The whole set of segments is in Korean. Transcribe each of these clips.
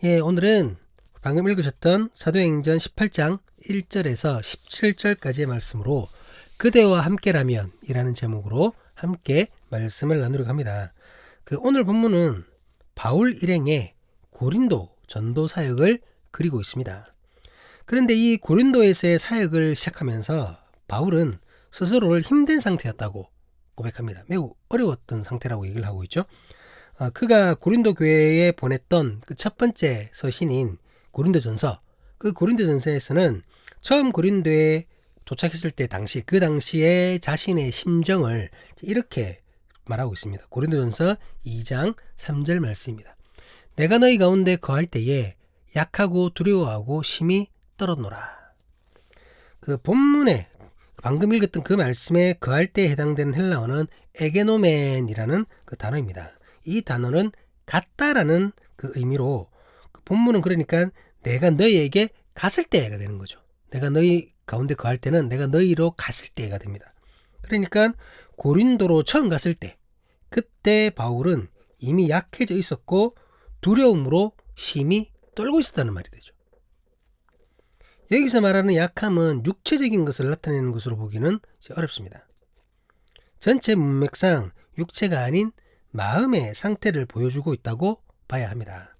예, 오늘은 방금 읽으셨던 사도행전 18장 1절에서 17절까지의 말씀으로 그대와 함께라면 이라는 제목으로 함께 말씀을 나누려고 합니다. 오늘 본문은 바울 일행의 고린도 전도 사역을 그리고 있습니다. 그런데 이 고린도에서의 사역을 시작하면서 바울은 스스로를 힘든 상태였다고 고백합니다. 매우 어려웠던 상태라고 얘기를 하고 있죠. 그가 고린도 교회에 보냈던 그 첫 번째 서신인 고린도전서, 그 고린도전서에서는 처음 고린도에 도착했을 때 그 당시에 자신의 심정을 이렇게 말하고 있습니다. 고린도전서 2장 3절 말씀입니다. 내가 너희 가운데 거할 때에 약하고 두려워하고 심히 떨었노라. 그 본문에 방금 읽었던 그 말씀에 거할 때에 해당되는 헬라어는 에게노멘이라는 그 단어입니다. 이 단어는 같다라는 그 의미로 본문은 그러니까 내가 너희에게 갔을 때가 되는 거죠. 내가 너희 가운데 거할 때는 내가 너희로 갔을 때가 됩니다. 그러니까 고린도로 처음 갔을 때 그때 바울은 이미 약해져 있었고 두려움으로 심히 떨고 있었다는 말이 되죠. 여기서 말하는 약함은 육체적인 것을 나타내는 것으로 보기는 어렵습니다. 전체 문맥상 육체가 아닌 마음의 상태를 보여주고 있다고 봐야 합니다.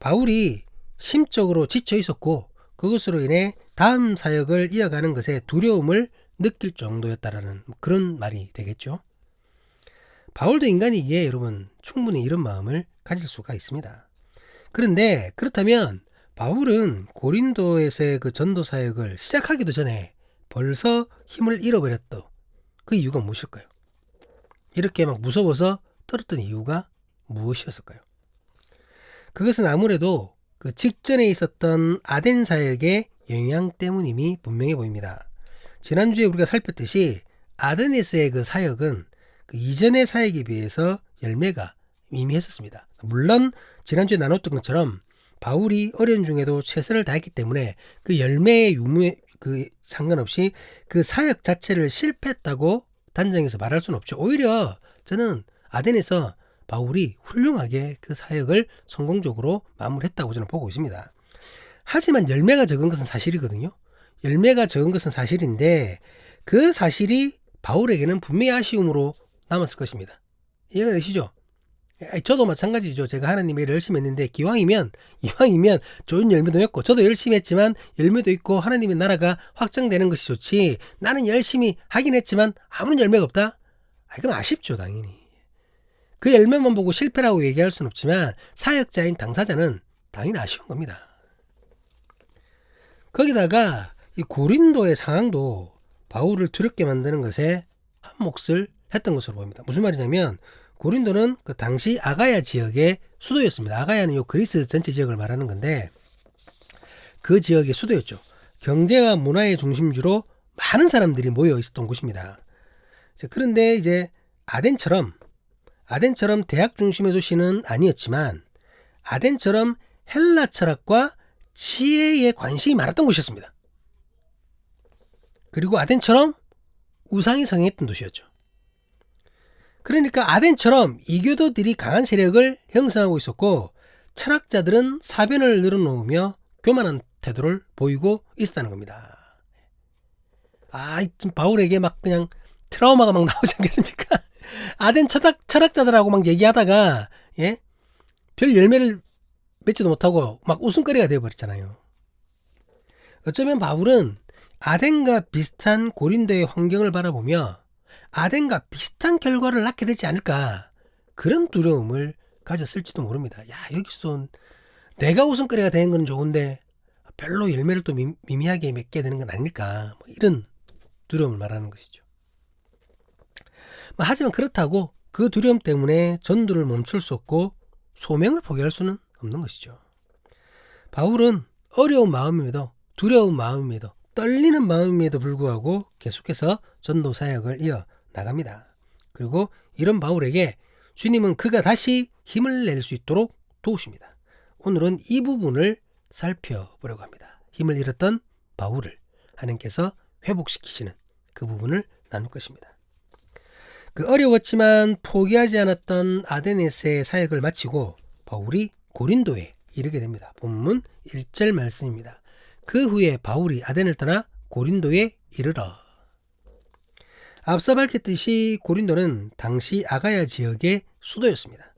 바울이 심적으로 지쳐 있었고 그것으로 인해 다음 사역을 이어가는 것에 두려움을 느낄 정도였다라는 그런 말이 되겠죠. 바울도 인간이기에 여러분 충분히 이런 마음을 가질 수가 있습니다. 그런데 그렇다면 바울은 고린도에서의 그 전도 사역을 시작하기도 전에 벌써 힘을 잃어버렸던 그 이유가 무엇일까요? 이렇게 막 무서워서 떨었던 이유가 무엇이었을까요? 그것은 아무래도 그 직전에 있었던 아덴 사역의 영향 때문임이 분명해 보입니다. 지난주에 우리가 살폈듯이 아덴에서의 그 사역은 그 이전의 사역에 비해서 열매가 미미했었습니다. 물론 지난주에 나눴던 것처럼 바울이 어려운 중에도 최선을 다했기 때문에 그 열매의 유무에 그 상관없이 그 사역 자체를 실패했다고 단정해서 말할 수는 없죠. 오히려 저는 아덴에서 바울이 훌륭하게 그 사역을 성공적으로 마무리했다고 저는 보고 있습니다. 하지만 열매가 적은 것은 사실이거든요. 열매가 적은 것은 사실인데 그 사실이 바울에게는 분명히 아쉬움으로 남았을 것입니다. 이해가 되시죠? 저도 마찬가지죠. 제가 하나님의 일을 열심히 했는데 이왕이면 좋은 열매도 맺고 저도 열심히 했지만 열매도 있고 하나님의 나라가 확장되는 것이 좋지 나는 열심히 하긴 했지만 아무런 열매가 없다? 그럼 아쉽죠 당연히. 그 열매만 보고 실패라고 얘기할 수는 없지만 사역자인 당사자는 당연히 아쉬운 겁니다. 거기다가 이 고린도의 상황도 바울을 두렵게 만드는 것에 한 몫을 했던 것으로 보입니다. 무슨 말이냐면 고린도는 그 당시 아가야 지역의 수도였습니다. 아가야는 요 그리스 전체 지역을 말하는 건데 그 지역의 수도였죠. 경제와 문화의 중심지로 많은 사람들이 모여 있었던 곳입니다. 그런데 이제 아덴처럼 대학 중심의 도시는 아니었지만 아덴처럼 헬라 철학과 지혜에 관심이 많았던 곳이었습니다. 그리고 아덴처럼 우상이 성행했던 도시였죠. 그러니까 아덴처럼 이교도들이 강한 세력을 형성하고 있었고 철학자들은 사변을 늘어놓으며 교만한 태도를 보이고 있었다는 겁니다. 지금 바울에게 막 그냥 트라우마가 막 나오지 않겠습니까? 아덴 철학자들하고 막 얘기하다가 별 열매를 맺지도 못하고 막 웃음거리가 되어버렸잖아요. 어쩌면 바울은 아덴과 비슷한 고린도의 환경을 바라보며 아덴과 비슷한 결과를 낳게 되지 않을까 그런 두려움을 가졌을지도 모릅니다. 여기서 내가 웃음거리가 되는 건 좋은데 별로 열매를 또 미미하게 맺게 되는 건 아닐까 이런 두려움을 말하는 것이죠. 하지만 그렇다고 그 두려움 때문에 전도를 멈출 수 없고 소명을 포기할 수는 없는 것이죠. 바울은 어려운 마음임에도 두려운 마음임에도 떨리는 마음임에도 불구하고 계속해서 전도 사역을 이어 나갑니다. 그리고 이런 바울에게 주님은 그가 다시 힘을 낼 수 있도록 도우십니다. 오늘은 이 부분을 살펴보려고 합니다. 힘을 잃었던 바울을 하나님께서 회복시키시는 그 부분을 나눌 것입니다. 그 어려웠지만 포기하지 않았던 아데네스의 사역을 마치고 바울이 고린도에 이르게 됩니다. 본문 1절 말씀입니다. 그 후에 바울이 아덴을 떠나 고린도에 이르러. 앞서 밝혔듯이 고린도는 당시 아가야 지역의 수도였습니다.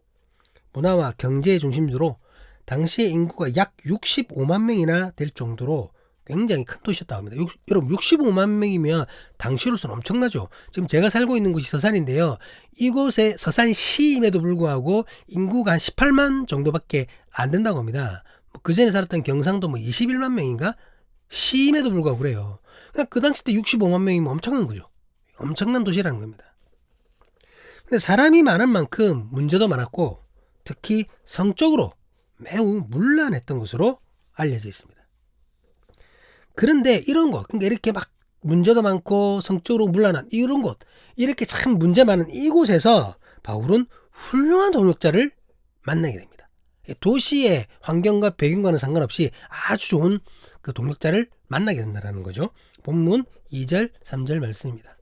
문화와 경제의 중심지로 당시의 인구가 약 65만 명이나 될 정도로 굉장히 큰 도시였다고 합니다. 여러분 65만 명이면 당시로서는 엄청나죠. 지금 제가 살고 있는 곳이 서산인데요. 이곳에 서산시임에도 불구하고 인구가 한 18만 정도밖에 안 된다고 합니다. 그 전에 살았던 경상도 21만 명인가? 시임에도 불구하고 그래요. 그러니까 그 당시 때 65만 명이면 엄청난 거죠. 엄청난 도시라는 겁니다. 근데 사람이 많은 만큼 문제도 많았고 특히 성적으로 매우 문란했던 것으로 알려져 있습니다. 그런데 이런 곳, 그러니까 이렇게 막 문제도 많고 성적으로 문란한 이런 곳, 이렇게 참 문제 많은 이곳에서 바울은 훌륭한 동역자를 만나게 됩니다. 도시의 환경과 배경과는 상관없이 아주 좋은 그 동역자를 만나게 된다는 거죠. 본문 2절, 3절 말씀입니다.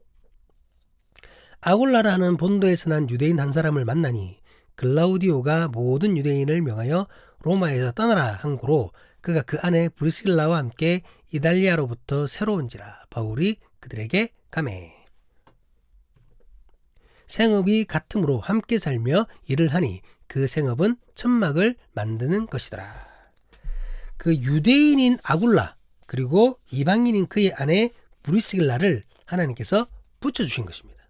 아굴라라는 본도에서 난 유대인 한 사람을 만나니 글라우디오가 모든 유대인을 명하여 로마에서 떠나라 한 고로 그가 그 안에 브리스길라와 함께 이달리아로부터 새로운지라 바울이 그들에게 가매. 생업이 같으므로 함께 살며 일을 하니 그 생업은 천막을 만드는 것이더라. 그 유대인인 아굴라 그리고 이방인인 그의 아내 브리스길라를 하나님께서 붙여주신 것입니다.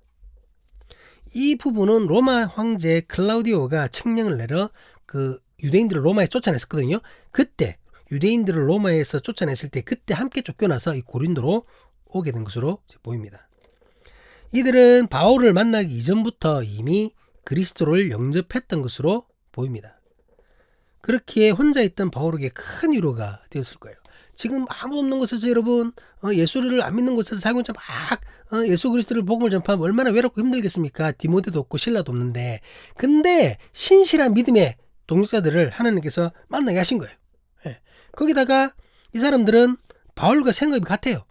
이 부분은 로마 황제 클라우디오가 칙령을 내려 그 유대인들을 로마에 쫓아냈었거든요. 그때 유대인들을 로마에서 쫓아냈을 때 그때 함께 쫓겨나서 이 고린도로 오게 된 것으로 보입니다. 이들은 바울을 만나기 이전부터 이미 그리스도를 영접했던 것으로 보입니다. 그렇기에 혼자 있던 바울에게 큰 위로가 되었을 거예요. 지금 아무도 없는 곳에서 여러분 예수를 안 믿는 곳에서 살고 있자 막 예수 그리스도를 복음을 전파하면 얼마나 외롭고 힘들겠습니까? 디모데도 없고 실라도 없는데 근데 신실한 믿음의 동역자들을 하나님께서 만나게 하신 거예요. 예. 거기다가 이 사람들은 바울과 생업이 같아요.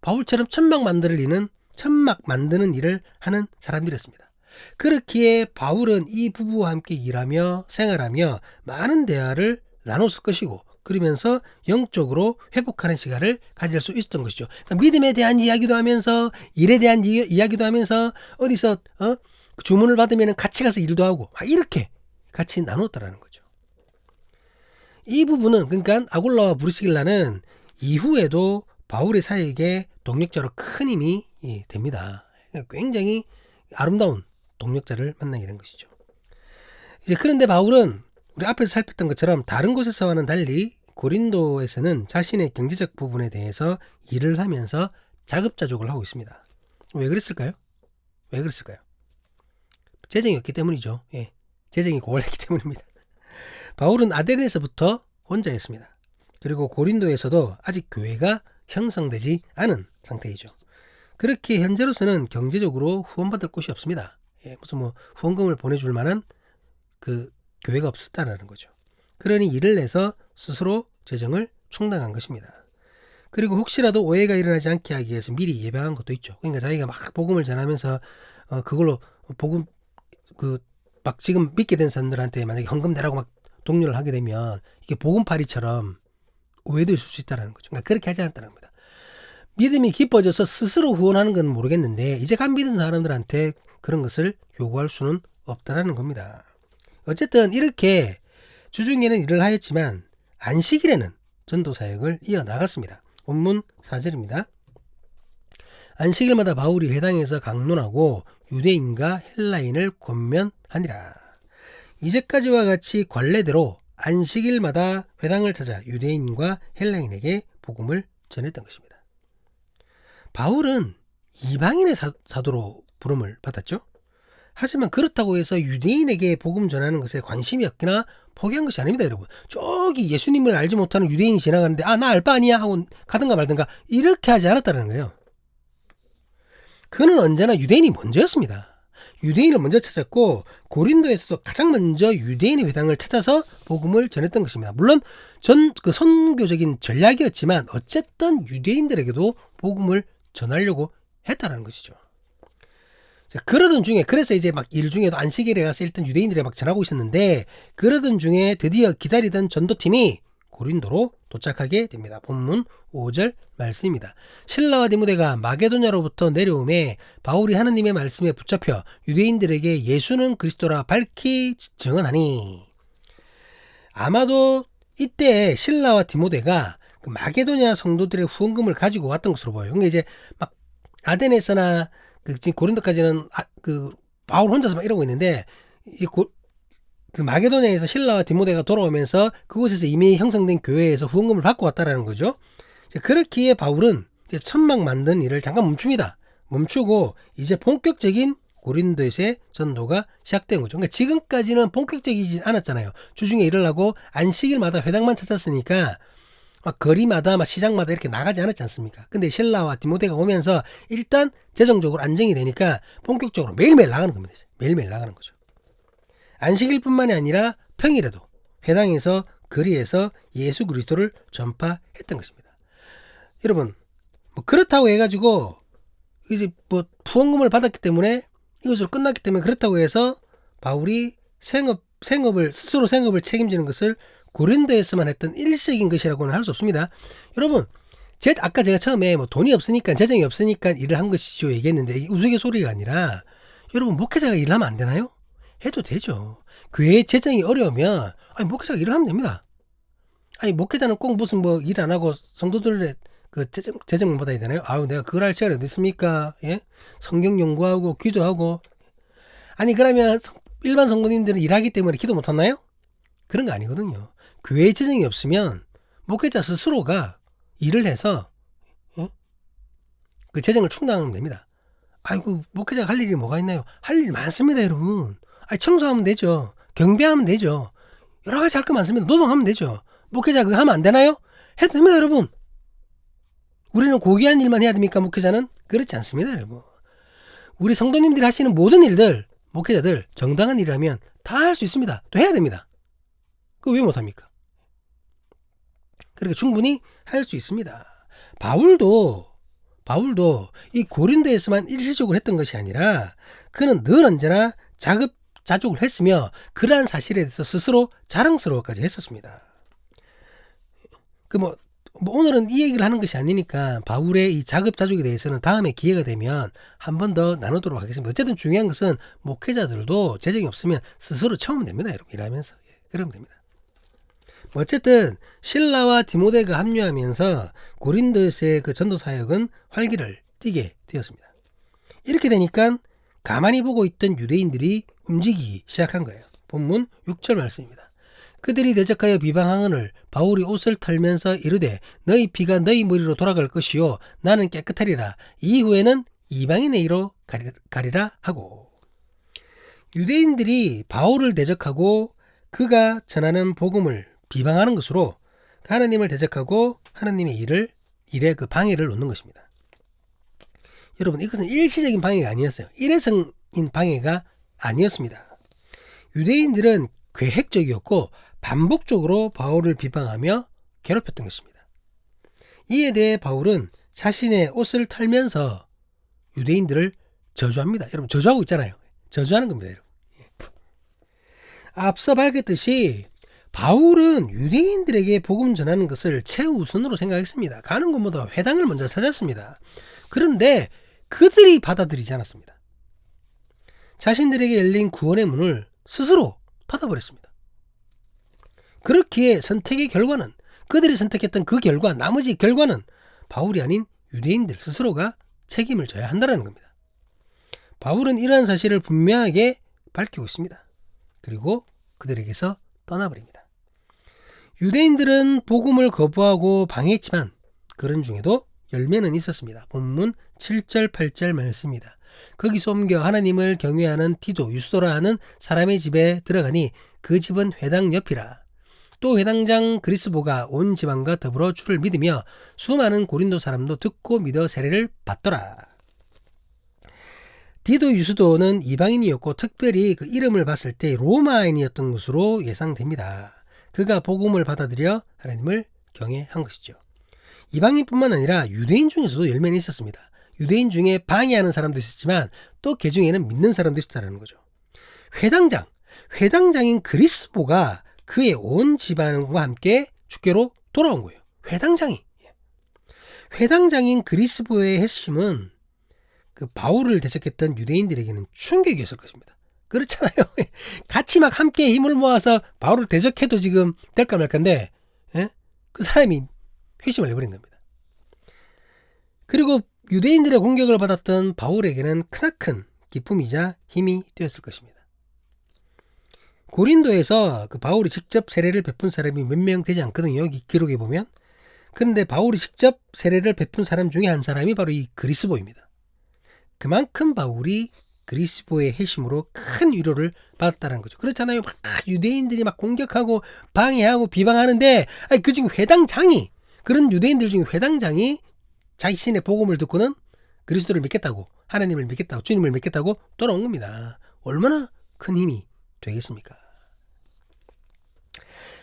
바울처럼 천막 만드는 일을 하는 사람들이었습니다. 그렇기에 바울은 이 부부와 함께 일하며 생활하며 많은 대화를 나눴을 것이고 그러면서 영적으로 회복하는 시간을 가질 수 있었던 것이죠. 그러니까 믿음에 대한 이야기도 하면서 일에 대한 이야기도 하면서 어디서 주문을 받으면 같이 가서 일도 하고 이렇게 같이 나눴다라는 거죠. 이 부분은 그러니까 아굴라와 브리스길라는 이후에도 바울의 사역에 동력자로 큰 힘이 됩니다. 그러니까 굉장히 아름다운 동력자를 만나게 된 것이죠. 이제 그런데 바울은 우리 앞에서 살폈던 것처럼 다른 곳에서와는 달리 고린도에서는 자신의 경제적 부분에 대해서 일을 하면서 자급자족을 하고 있습니다. 왜 그랬을까요? 재정이 없기 때문이죠. 예, 재정이 고갈했기 때문입니다. 바울은 아덴에서부터 혼자였습니다. 그리고 고린도에서도 아직 교회가 형성되지 않은 상태이죠. 그렇게 현재로서는 경제적으로 후원받을 곳이 없습니다. 예, 무슨 후원금을 보내줄 만한 그 교회가 없었다는 거죠. 그러니 이를 내서 스스로 재정을 충당한 것입니다. 그리고 혹시라도 오해가 일어나지 않게 하기 위해서 미리 예방한 것도 있죠. 그러니까 자기가 막 복음을 전하면서 그걸로 복음 막 지금 믿게 된 사람들한테 만약에 헌금 내라고 막 독려를 하게 되면 이게 복음파리처럼 오해도 있을 수 있다는 거죠. 그러니까 그렇게 하지 않았다는 겁니다. 믿음이 깊어져서 스스로 후원하는 건 모르겠는데 이제 간 믿은 사람들한테 그런 것을 요구할 수는 없다라는 겁니다. 어쨌든 이렇게 주중에는 일을 하였지만 안식일에는 전도 사역을 이어나갔습니다. 본문 4절입니다. 안식일마다 바울이 회당에서 강론하고 유대인과 헬라인을 권면하니라. 이제까지와 같이 관례대로 안식일마다 회당을 찾아 유대인과 헬라인에게 복음을 전했던 것입니다. 바울은 이방인의 사도로 부름을 받았죠. 하지만 그렇다고 해서 유대인에게 복음 전하는 것에 관심이 없거나 포기한 것이 아닙니다, 여러분. 저기 예수님을 알지 못하는 유대인이 지나가는데 나 알 바 아니야 하고 가든가 말든가 이렇게 하지 않았다는 거예요. 그는 언제나 유대인이 먼저였습니다. 유대인을 먼저 찾았고 고린도에서도 가장 먼저 유대인의 회당을 찾아서 복음을 전했던 것입니다. 물론 그 선교적인 전략이었지만 어쨌든 유대인들에게도 복음을 전하려고 했다는 것이죠. 자, 그러던 중에, 그래서 이제 막 일 중에도 안식일에 가서 일단 유대인들이 막 전하고 있었는데, 그러던 중에 드디어 기다리던 전도팀이 고린도로 도착하게 됩니다. 본문 5절 말씀입니다. 실라와 디모데가 마게도냐로부터 내려오매 바울이 하느님의 말씀에 붙잡혀 유대인들에게 예수는 그리스도라 밝히 증언하니. 아마도 이때 실라와 디모데가 그 마게도냐 성도들의 후원금을 가지고 왔던 것으로 보여요. 근데 이제 막 아덴에서나 지금 고린도까지는 그 바울 혼자서 막 이러고 있는데, 이제 그 마게도냐에서 실라와 디모데가 돌아오면서 그곳에서 이미 형성된 교회에서 후원금을 받고 왔다라는 거죠. 그렇기에 바울은 천막 만든 일을 잠깐 멈춥니다. 멈추고 이제 본격적인 고린도에서의 전도가 시작된 거죠. 그러니까 지금까지는 본격적이지 않았잖아요. 주중에 일을 하고 안식일마다 회당만 찾았으니까 막 거리마다 막 시장마다 이렇게 나가지 않았지 않습니까? 근데 실라와 디모데가 오면서 일단 재정적으로 안정이 되니까 본격적으로 매일매일 나가는 겁니다. 매일매일 나가는 거죠. 안식일뿐만이 아니라 평일에도 회당에서 거리에서 예수 그리스도를 전파했던 것입니다. 여러분, 뭐 그렇다고 해가지고 이제 뭐 후원금을 받았기 때문에 이것으로 끝났기 때문에 그렇다고 해서 바울이 스스로 생업을 책임지는 것을 고린도에서만 했던 일시적인 것이라고는 할 수 없습니다. 여러분, 아까 제가 처음에 뭐 돈이 없으니까, 재정이 없으니까 일을 한 것이죠 얘기했는데, 이게 우스갯소리가 아니라, 여러분, 목회자가 일을 하면 안 되나요? 해도 되죠. 교회의 재정이 어려우면 목회자가 일을 하면 됩니다. 목회자는 꼭 무슨 뭐 일 안 하고 성도들의 그 재정만 받아야 되나요? 내가 그걸 할 시간이 어디 있습니까? 예? 성경 연구하고 기도하고. 그러면 일반 성도님들은 일하기 때문에 기도 못 하나요? 그런 거 아니거든요. 교회의 재정이 없으면 목회자 스스로가 일을 해서 그 재정을 충당하면 됩니다. 목회자가 할 일이 뭐가 있나요? 할 일 많습니다, 여러분. 청소하면 되죠. 경비하면 되죠. 여러 가지 할 거 많습니다. 노동하면 되죠. 목회자 그거 하면 안 되나요? 해도 됩니다, 여러분. 우리는 고귀한 일만 해야 됩니까, 목회자는? 그렇지 않습니다, 여러분. 우리 성도님들이 하시는 모든 일들, 목회자들 정당한 일이라면 다 할 수 있습니다. 또 해야 됩니다. 그거 왜 못합니까? 그렇게 충분히 할 수 있습니다. 바울도 이 고린도에서만 일시적으로 했던 것이 아니라 그는 늘 언제나 자족을 했으며 그러한 사실에 대해서 스스로 자랑스러워까지 했었습니다. 오늘은 이 얘기를 하는 것이 아니니까 바울의 이 자급자족에 대해서는 다음에 기회가 되면 한 번 더 나누도록 하겠습니다. 어쨌든 중요한 것은 목회자들도 재정이 없으면 스스로 채우면 됩니다. 여러분, 일하면서. 그러면 됩니다. 어쨌든 실라와 디모데가 합류하면서 고린도에서의 그 전도 사역은 활기를 띠게 되었습니다. 이렇게 되니까 가만히 보고 있던 유대인들이 움직이기 시작한 거예요. 본문 6절 말씀입니다. 그들이 대적하여 비방하거늘 바울이 옷을 털면서 이르되 너희 피가 너희 머리로 돌아갈 것이요 나는 깨끗하리라. 이후에는 이방인의 이로 가리라 하고. 유대인들이 바울을 대적하고 그가 전하는 복음을 비방하는 것으로 하나님을 대적하고 하나님의 일에 그 방해를 놓는 것입니다. 여러분, 이것은 일시적인 방해가 아니었어요. 일회성인 방해가 아니었습니다. 유대인들은 계획적이었고 반복적으로 바울을 비방하며 괴롭혔던 것입니다. 이에 대해 바울은 자신의 옷을 털면서 유대인들을 저주합니다. 여러분, 저주하고 있잖아요. 저주하는 겁니다, 여러분. 앞서 밝혔듯이 바울은 유대인들에게 복음 전하는 것을 최우선으로 생각했습니다. 가는 곳마다 회당을 먼저 찾았습니다. 그런데 그들이 받아들이지 않았습니다. 자신들에게 열린 구원의 문을 스스로 닫아버렸습니다. 그렇기에 선택의 결과는, 그들이 선택했던 그 결과, 나머지 결과는 바울이 아닌 유대인들 스스로가 책임을 져야 한다는 겁니다. 바울은 이러한 사실을 분명하게 밝히고 있습니다. 그리고 그들에게서 떠나버립니다. 유대인들은 복음을 거부하고 방해했지만 그런 중에도 열매는 있었습니다. 본문 7절 8절 말씀입니다. 거기서 옮겨 하나님을 경외하는 디도 유스도라 하는 사람의 집에 들어가니 그 집은 회당 옆이라. 또 회당장 그리스보가 온 지방과 더불어 주를 믿으며 수많은 고린도 사람도 듣고 믿어 세례를 받더라. 디도 유스도는 이방인이었고 특별히 그 이름을 봤을 때 로마인이었던 것으로 예상됩니다. 그가 복음을 받아들여 하나님을 경외한 것이죠. 이방인뿐만 아니라 유대인 중에서도 열매는 있었습니다. 유대인 중에 방해하는 사람도 있었지만 또 그 중에는 믿는 사람도 있었다는 거죠. 회당장인 그리스보가 그의 온 집안과 함께 주께로 돌아온 거예요. 회당장인 그리스보의 핵심은 그 바울을 대적했던 유대인들에게는 충격이었을 것입니다. 그렇잖아요. 같이 막 함께 힘을 모아서 바울을 대적해도 지금 될까 말까인데, 그 사람이 회심을 해버린 겁니다. 그리고 유대인들의 공격을 받았던 바울에게는 크나큰 기쁨이자 힘이 되었을 것입니다. 고린도에서 그 바울이 직접 세례를 베푼 사람이 몇 명 되지 않거든요. 이 기록에 보면. 그런데 바울이 직접 세례를 베푼 사람 중에 한 사람이 바로 이 그리스보입니다. 그만큼 바울이 그리스보의 회심으로 큰 위로를 받았다는 거죠. 그렇잖아요. 막 유대인들이 막 공격하고 방해하고 비방하는데 그 중에 회당장이, 그런 유대인들 중에 회당장이 자신의 복음을 듣고는 그리스도를 믿겠다고, 하나님을 믿겠다고, 주님을 믿겠다고 돌아온 겁니다. 얼마나 큰 힘이 되겠습니까?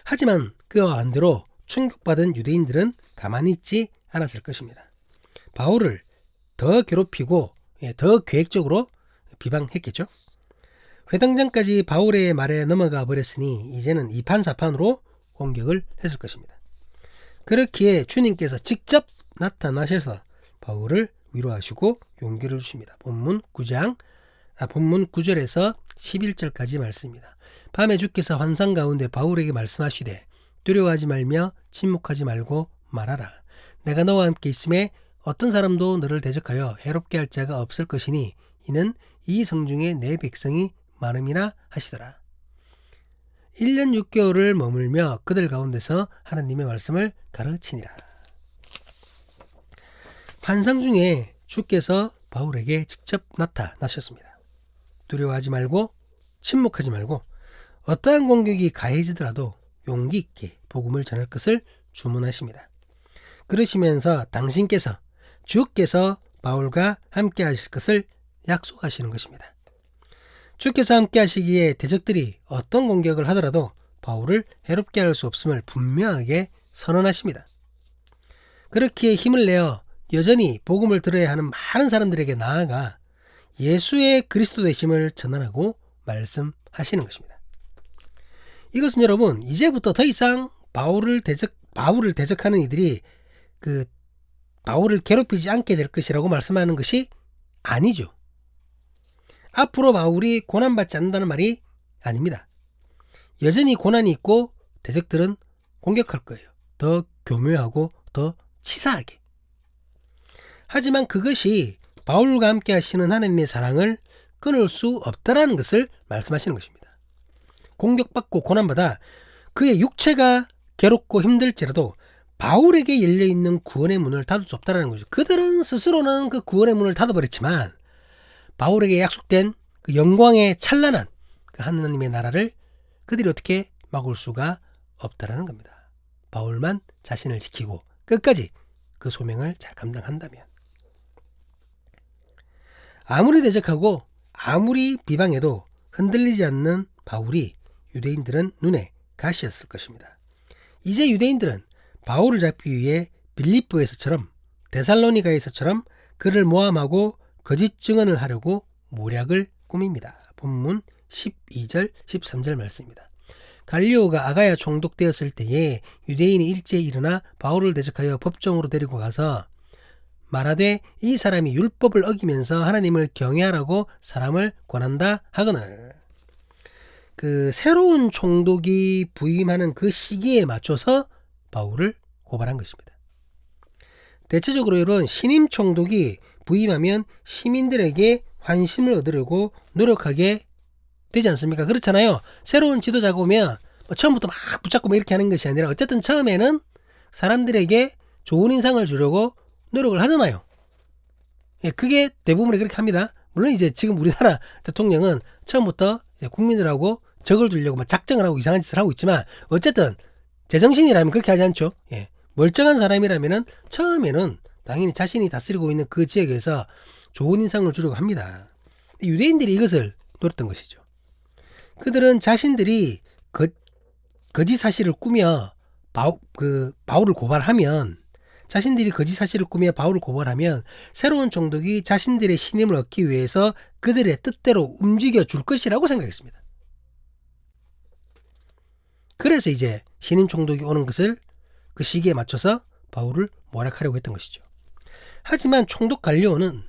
하지만 그와 반대로 충격받은 유대인들은 가만히 있지 않았을 것입니다. 바울을 더 괴롭히고 더 계획적으로 비방했겠죠. 회당장까지 바울의 말에 넘어가 버렸으니 이제는 이판사판으로 공격을 했을 것입니다. 그렇기에 주님께서 직접 나타나셔서 바울을 위로하시고 용기를 주십니다. 본문 9절에서 11절까지 말씀입니다. 밤에 주께서 환상 가운데 바울에게 말씀하시되 두려워하지 말며 침묵하지 말고 말하라. 내가 너와 함께 있음에 어떤 사람도 너를 대적하여 해롭게 할 자가 없을 것이니 이는 이 성중에 내 백성이 많음이라 하시더라. 1년 6개월을 머물며 그들 가운데서 하나님의 말씀을 가르치니라. 환상 중에 주께서 바울에게 직접 나타나셨습니다. 두려워하지 말고 침묵하지 말고 어떠한 공격이 가해지더라도 용기 있게 복음을 전할 것을 주문하십니다. 그러시면서 주께서 바울과 함께 하실 것을 약속하시는 것입니다. 주께서 함께 하시기에 대적들이 어떤 공격을 하더라도 바울을 해롭게 할 수 없음을 분명하게 선언하십니다. 그렇기에 힘을 내어 여전히 복음을 들어야 하는 많은 사람들에게 나아가 예수의 그리스도 되심을 전하라고 말씀하시는 것입니다. 이것은 여러분, 이제부터 더 이상 바울을 대적하는 이들이 그 바울을 괴롭히지 않게 될 것이라고 말씀하는 것이 아니죠. 앞으로 바울이 고난받지 않는다는 말이 아닙니다. 여전히 고난이 있고 대적들은 공격할 거예요. 더 교묘하고 더 치사하게. 하지만 그것이 바울과 함께 하시는 하나님의 사랑을 끊을 수 없다라는 것을 말씀하시는 것입니다. 공격받고 고난받아 그의 육체가 괴롭고 힘들지라도 바울에게 열려있는 구원의 문을 닫을 수 없다는 거죠. 그들은 스스로는 그 구원의 문을 닫아버렸지만 바울에게 약속된 그 영광의 찬란한 그 하나님의 나라를 그들이 어떻게 막을 수가 없다라는 겁니다. 바울만 자신을 지키고 끝까지 그 소명을 잘 감당한다면. 아무리 대적하고 아무리 비방해도 흔들리지 않는 바울이 유대인들은 눈에 가시였을 것입니다. 이제 유대인들은 바울을 잡기 위해 빌립보에서처럼 데살로니가에서처럼 그를 모함하고 거짓 증언을 하려고 모략을 꾸밉니다. 본문 12절 13절 말씀입니다. 갈리오가 아가야 총독되었을 때에 유대인이 일제히 일어나 바울을 대적하여 법정으로 데리고 가서 말하되 이 사람이 율법을 어기면서 하나님을 경외하라고 사람을 권한다 하거늘. 그 새로운 총독이 부임하는 그 시기에 맞춰서 바울을 고발한 것입니다. 대체적으로 이런 신임 총독이 부임하면 시민들에게 환심을 얻으려고 노력하게 되지 않습니까? 그렇잖아요. 새로운 지도자가 오면 처음부터 막 붙잡고 이렇게 하는 것이 아니라 어쨌든 처음에는 사람들에게 좋은 인상을 주려고 노력을 하잖아요. 예, 그게 대부분이 그렇게 합니다. 물론 이제 지금 우리나라 대통령은 처음부터 국민들하고 적을 두려고 막 작정을 하고 이상한 짓을 하고 있지만 어쨌든 제정신이라면 그렇게 하지 않죠. 예, 멀쩡한 사람이라면은 처음에는 당연히 자신이 다스리고 있는 그 지역에서 좋은 인상을 주려고 합니다. 유대인들이 이것을 노렸던 것이죠. 그들은 자신들이 거짓 사실을 꾸며 바울을 고발하면 자신들이 거짓 사실을 꾸며 바울을 고발하면 새로운 총독이 자신들의 신임을 얻기 위해서 그들의 뜻대로 움직여 줄 것이라고 생각했습니다. 그래서 이제 신임 총독이 오는 것을 그 시기에 맞춰서 바울을 모략하려고 했던 것이죠. 하지만 총독 갈리오는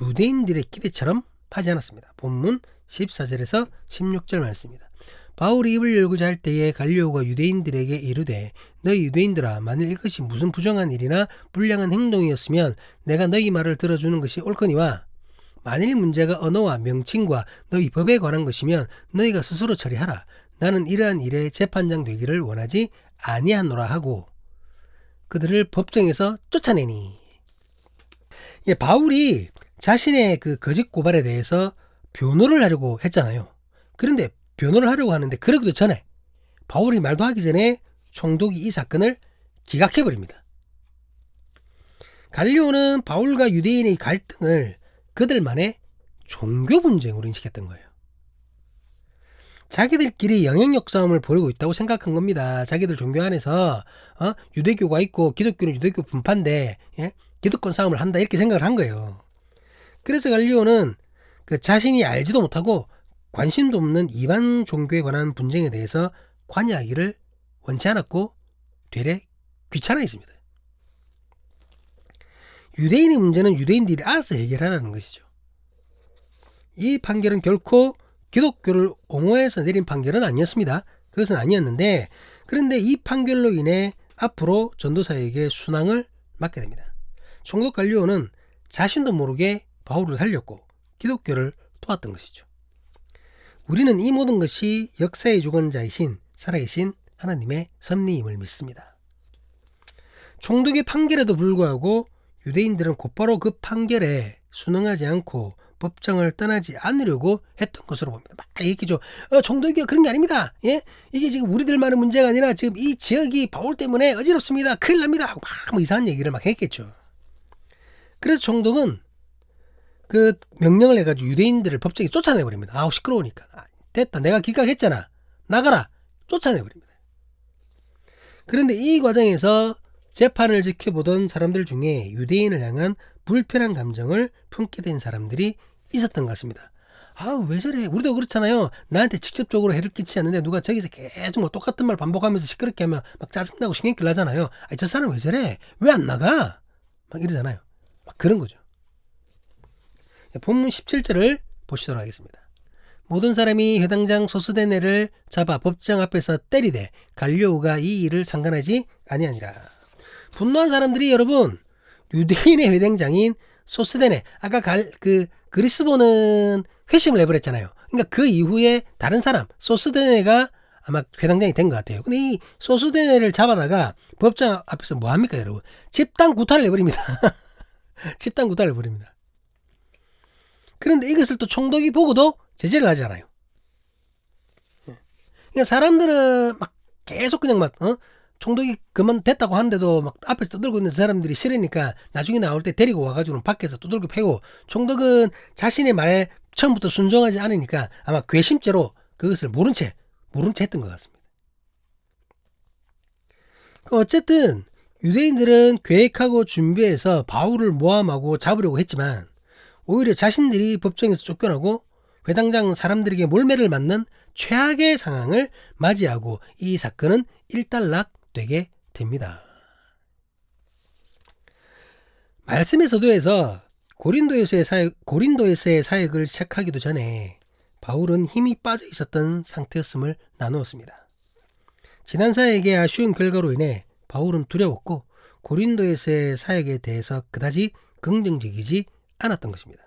유대인들의 기대처럼 하지 않았습니다. 본문 14절에서 16절 말씀입니다. 바울이 입을 열고자 할 때에 갈리오가 유대인들에게 이르되 너희 유대인들아, 만일 이것이 무슨 부정한 일이나 불량한 행동이었으면 내가 너희 말을 들어주는 것이 옳거니와 만일 문제가 언어와 명칭과 너희 법에 관한 것이면 너희가 스스로 처리하라. 나는 이러한 일에 재판장 되기를 원하지 아니하노라 하고 그들을 법정에서 쫓아내니. 바울이 자신의 그 거짓 고발에 대해서 변호를 하려고 했잖아요. 그런데 변호를 하려고 하는데 그러기도 전에 바울이 말도 하기 전에 총독이 이 사건을 기각해버립니다. 갈리오는 바울과 유대인의 갈등을 그들만의 종교 분쟁으로 인식했던 거예요. 자기들끼리 영향력 싸움을 벌이고 있다고 생각한 겁니다. 자기들 종교 안에서 유대교가 있고 기독교는 유대교 분파인데 기득권 싸움을 한다 이렇게 생각을 한 거예요. 그래서 갈리오는 그 자신이 알지도 못하고 관심도 없는 이방 종교에 관한 분쟁에 대해서 관여하기를 원치 않았고 되레 귀찮아했습니다. 유대인의 문제는 유대인들이 알아서 해결하라는 것이죠. 이 판결은 결코 기독교를 옹호해서 내린 판결은 아니었습니다. 그것은 아니었는데 그런데 이 판결로 인해 앞으로 전도사에게 순항을 맡게 됩니다. 총독 갈리오는 자신도 모르게 바울을 살렸고 기독교를 도왔던 것이죠. 우리는 이 모든 것이 역사의 주권자이신 살아계신 하나님의 섭리임을 믿습니다. 총독의 판결에도 불구하고 유대인들은 곧바로 그 판결에 순응하지 않고 법정을 떠나지 않으려고 했던 것으로 봅니다. 막 얘기죠. 총독이요, 그런 게 아닙니다. 예? 이게 지금 우리들만의 문제가 아니라 지금 이 지역이 바울 때문에 어지럽습니다. 큰일 납니다. 하고 막 이상한 얘기를 막 했겠죠. 그래서 총독은 그 명령을 해가지고 유대인들을 법정에 쫓아내버립니다. 아우 시끄러우니까. 됐다. 내가 기각했잖아. 나가라. 쫓아내버립니다. 그런데 이 과정에서 재판을 지켜보던 사람들 중에 유대인을 향한 불편한 감정을 품게 된 사람들이 있었던 것 같습니다. 왜 저래? 우리도 그렇잖아요. 나한테 직접적으로 해를 끼치지 않는데 누가 저기서 계속 뭐 똑같은 말 반복하면서 시끄럽게 하면 막 짜증나고 신경질 나잖아요. 저 사람 왜 저래? 왜 안 나가? 막 이러잖아요. 막 그런 거죠. 본문 17절을 보시도록 하겠습니다. 모든 사람이 회당장 소스데네를 잡아 법정 앞에서 때리되 갈리오가 이 일을 상관하지 아니하니라. 분노한 사람들이 여러분 유대인의 회당장인 소스데네, 아까 그리스보는 회심을 해버렸잖아요. 그러니까 그 이후에 다른 사람 소스데네가 아마 회당장이 된 것 같아요. 근데 이 소스데네를 잡아다가 법정 앞에서 뭐 합니까 여러분? 집단 구타를 해버립니다. 집단 구타를 해버립니다. 그런데 이것을 또 총독이 보고도 제재를 하지 않아요. 그러니까 사람들은 막 계속 그냥 막 총독이 그만 됐다고 하는데도 막 앞에서 떠들고 있는 사람들이 싫으니까 나중에 나올 때 데리고 와가지고 밖에서 두들겨 패고, 총독은 자신의 말에 처음부터 순종하지 않으니까 아마 괘씸죄로 그것을 모른 채 했던 것 같습니다. 어쨌든 유대인들은 계획하고 준비해서 바울을 모함하고 잡으려고 했지만 오히려 자신들이 법정에서 쫓겨나고 회당장 사람들에게 몰매를 맞는 최악의 상황을 맞이하고 이 사건은 일단락되게 됩니다. 말씀의 서두에서 고린도에서의 사역을 시작하기도 전에 바울은 힘이 빠져 있었던 상태였음을 나누었습니다. 지난 사역의 아쉬운 결과로 인해 바울은 두려웠고 고린도에서의 사역에 대해서 그다지 긍정적이지 않았던 것입니다.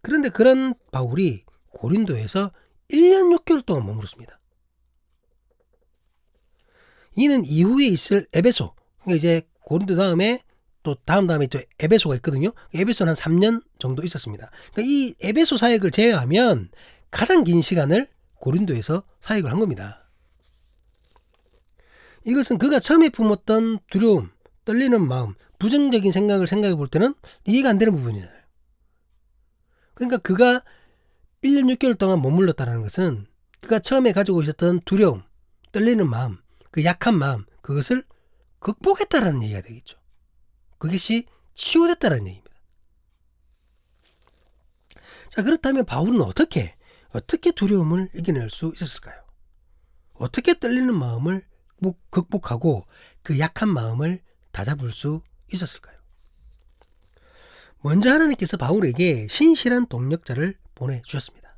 그런데 그런 바울이 고린도에서 1년 6개월 동안 머물렀습니다. 이는 이후에 있을 에베소, 그러니까 이제 고린도 다음에 또 다음에 또 에베소가 있거든요. 에베소는 한 3년 정도 있었습니다. 그러니까 이 에베소 사역을 제외하면 가장 긴 시간을 고린도에서 사역을 한 겁니다. 이것은 그가 처음에 품었던 두려움, 떨리는 마음, 부정적인 생각을 생각해 볼 때는 이해가 안 되는 부분이잖아요. 그러니까 그가 1년 6개월 동안 머물렀다는 것은 그가 처음에 가지고 있었던 두려움, 떨리는 마음, 그 약한 마음, 그것을 극복했다라는 얘기가 되겠죠. 그것이 치유됐다는 얘기입니다. 자, 그렇다면 바울은 어떻게 두려움을 이겨낼 수 있었을까요? 어떻게 떨리는 마음을 극복하고 그 약한 마음을 다잡을 수 있었을까요? 먼저 하나님께서 바울에게 신실한 동력자를 보내주셨습니다.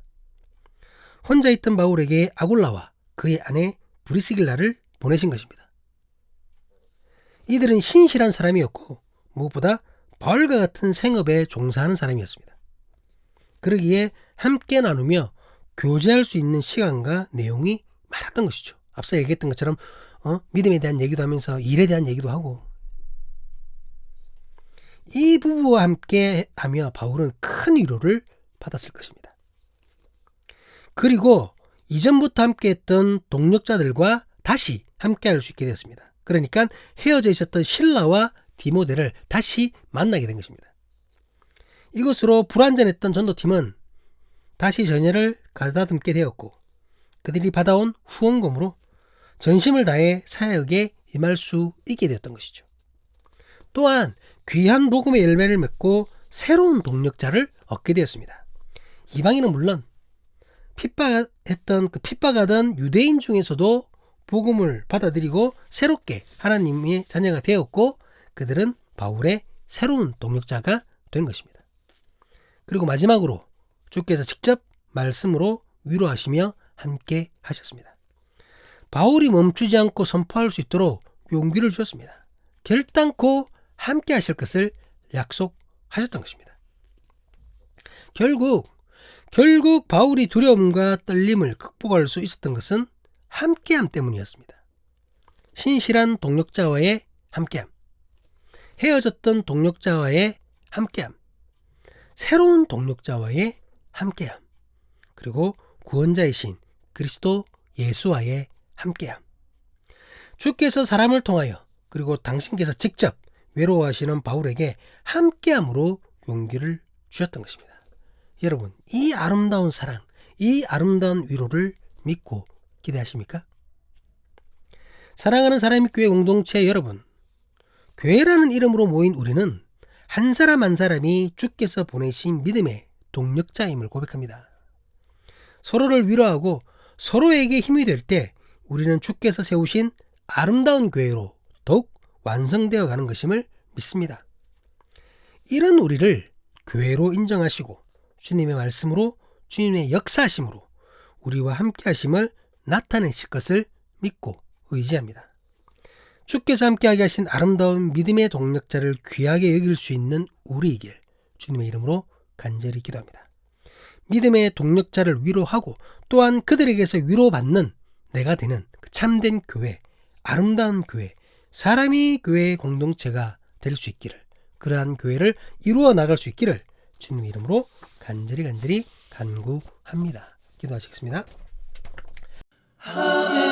혼자 있던 바울에게 아굴라와 그의 아내 브리스길라를 보내신 것입니다. 이들은 신실한 사람이었고 무엇보다 바울과 같은 생업에 종사하는 사람이었습니다. 그러기에 함께 나누며 교제할 수 있는 시간과 내용이 많았던 것이죠. 앞서 얘기했던 것처럼 믿음에 대한 얘기도 하면서 일에 대한 얘기도 하고, 이 부부와 함께 하며 바울은 큰 위로를 받았을 것입니다. 그리고 이전부터 함께 했던 동력자들과 다시 함께 할 수 있게 되었습니다. 그러니까 헤어져 있었던 실라와 디모데를 다시 만나게 된 것입니다. 이것으로 불완전했던 전도팀은 다시 전열을 가다듬게 되었고, 그들이 받아온 후원금으로 전심을 다해 사역에 임할 수 있게 되었던 것이죠. 또한 귀한 복음의 열매를 맺고 새로운 동력자를 얻게 되었습니다. 이방인은 물론 핍박하던 유대인 중에서도 복음을 받아들이고 새롭게 하나님의 자녀가 되었고, 그들은 바울의 새로운 동력자가 된 것입니다. 그리고 마지막으로 주께서 직접 말씀으로 위로하시며 함께 하셨습니다. 바울이 멈추지 않고 선포할 수 있도록 용기를 주셨습니다. 결단코 함께 하실 것을 약속하셨던 것입니다. 결국 바울이 두려움과 떨림을 극복할 수 있었던 것은 함께함 때문이었습니다. 신실한 동력자와의 함께함, 헤어졌던 동력자와의 함께함, 새로운 동력자와의 함께함, 그리고 구원자이신 그리스도 예수와의 함께함. 주께서 사람을 통하여 그리고 당신께서 직접 외로워하시는 바울에게 함께함으로 용기를 주셨던 것입니다. 여러분, 이 아름다운 사랑, 이 아름다운 위로를 믿고 기대하십니까? 사랑하는 사람의 교회 공동체 여러분, 교회라는 이름으로 모인 우리는 한 사람 한 사람이 주께서 보내신 믿음의 동력자임을 고백합니다. 서로를 위로하고 서로에게 힘이 될 때 우리는 주께서 세우신 아름다운 교회로 더욱 완성되어 가는 것임을 믿습니다. 이런 우리를 교회로 인정하시고 주님의 말씀으로, 주님의 역사하심으로 우리와 함께 하심을 나타내실 것을 믿고 의지합니다. 주께서 함께하게 하신 아름다운 믿음의 동력자를 귀하게 여길 수 있는 우리이길 주님의 이름으로 간절히 기도합니다. 믿음의 동력자를 위로하고 또한 그들에게서 위로받는 내가 되는 그 참된 교회, 아름다운 교회, 사람이 교회의 공동체가 될 수 있기를, 그러한 교회를 이루어 나갈 수 있기를 주님의 이름으로 간절히 간구합니다. 기도하시겠습니다. 아멘.